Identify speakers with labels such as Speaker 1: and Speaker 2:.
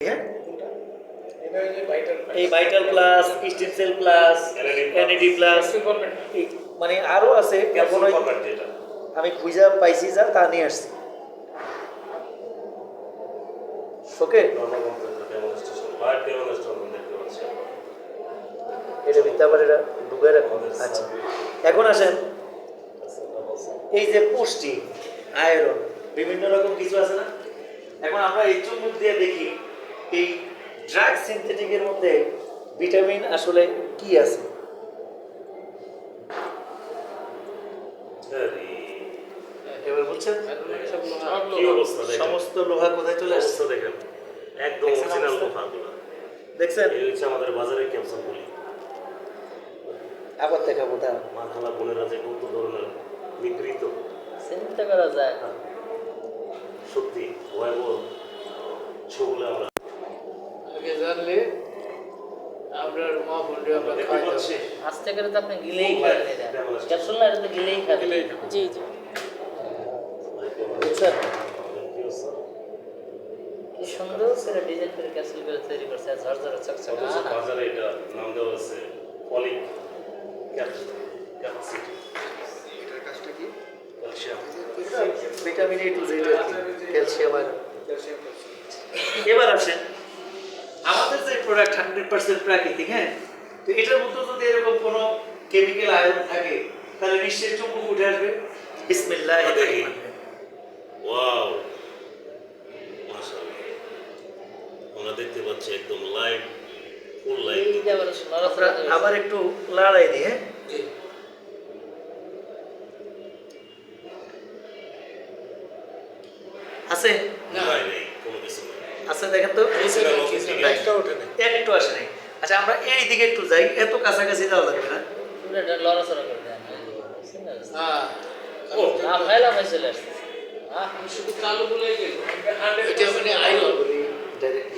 Speaker 1: হ্যাঁ, এই vital plus, stem cell plus, NAD plus, মানে আরো আছে। এখন ওই আমি খুঁজে পাইছি যা তা নিয়ে আসছি। ওকে, এটা দিতে আবার এটা ঢুকে রাখুন। আচ্ছা, এখন আসেন এই যে পুষ্টি, আয়রন, বিভিন্ন রকম কিছু আছে না। এখন আমরা এই চুম্বক দিয়ে দেখি এই ড্রাগ সিনথেটিকের মধ্যে ভিটামিন আসলে কি আছে। এবার বলছেন সমস্ত লোহা কোথায় চলে আসছে
Speaker 2: দেখেন, একদম অরিজিনাল লোহাগুলো
Speaker 1: দেখছেন।
Speaker 2: এই হচ্ছে আমাদের বাজারে ক্যাপসুল বলি।
Speaker 1: আবার দেখাবো দাঁড়ান।
Speaker 2: মা খালা বোনেরা যে কত ধরনের নিগৃহীত,
Speaker 3: চিন্তা করা যায়।
Speaker 2: সত্যি ভয়াবহ ছবিগুলো আমরা
Speaker 4: আগে জানলে আপনার মা বোনরে আমরা
Speaker 2: দেখতে
Speaker 4: খাওয়াইতাম।
Speaker 2: পাচ্ছি।
Speaker 3: আস্তে করে তো আপনি গিলেই খাবেন এটা। ক্যাপসুল না, এটা তো গিলেই খাবেন। জি জি।
Speaker 1: বুঝছেন,
Speaker 3: কি সুন্দর করে ডিজাইন করে ক্যাপসুল করে তৈরি করছে, ঝরঝরে চকচকে।
Speaker 2: অথচ বাজারে এটা নাম দেওয়া আছে ফলিক ক্যাপাসিটি।
Speaker 4: এটার কাজটা কি?
Speaker 2: Calcium.
Speaker 1: Vitamin A to Z, calcium iron. এবার আসেন আমাদের যে প্রোডাক্ট 100% প্রাকৃতিক, হ্যাঁ, তো এটার মধ্যে যদি এরকম কোনো কেমিক্যাল আয়রন থাকে তাহলে নিশ্চয়ই চুম্বক উঠে আসবে। বিসমিল্লাহ।
Speaker 2: দেখি, ওয়াও, মাশাআল্লাহ, আমরা দেখতে পাচ্ছি একদম লাইভ, ফুল লাইভ।
Speaker 3: এইটা আবার
Speaker 1: আমরা আবার একটু লড়াই দিয়ে আছে
Speaker 2: নাই নেই, কোনো কিছু নেই।
Speaker 1: আছে, দেখেন তো একটু আসে নাই। আচ্ছা, আমরা এই দিকে একটু যাই, এত কাছাকাছি যাওয়া লাগবে না।
Speaker 3: পুরোটা লড়াচড়া করে দেন।
Speaker 4: হ্যাঁ,
Speaker 2: ও,
Speaker 3: না ফাইলাম চলে আসছে।
Speaker 4: শুধু কালো বলেই গেল। এটা মানে আইরন।
Speaker 1: ডাইরেক্ট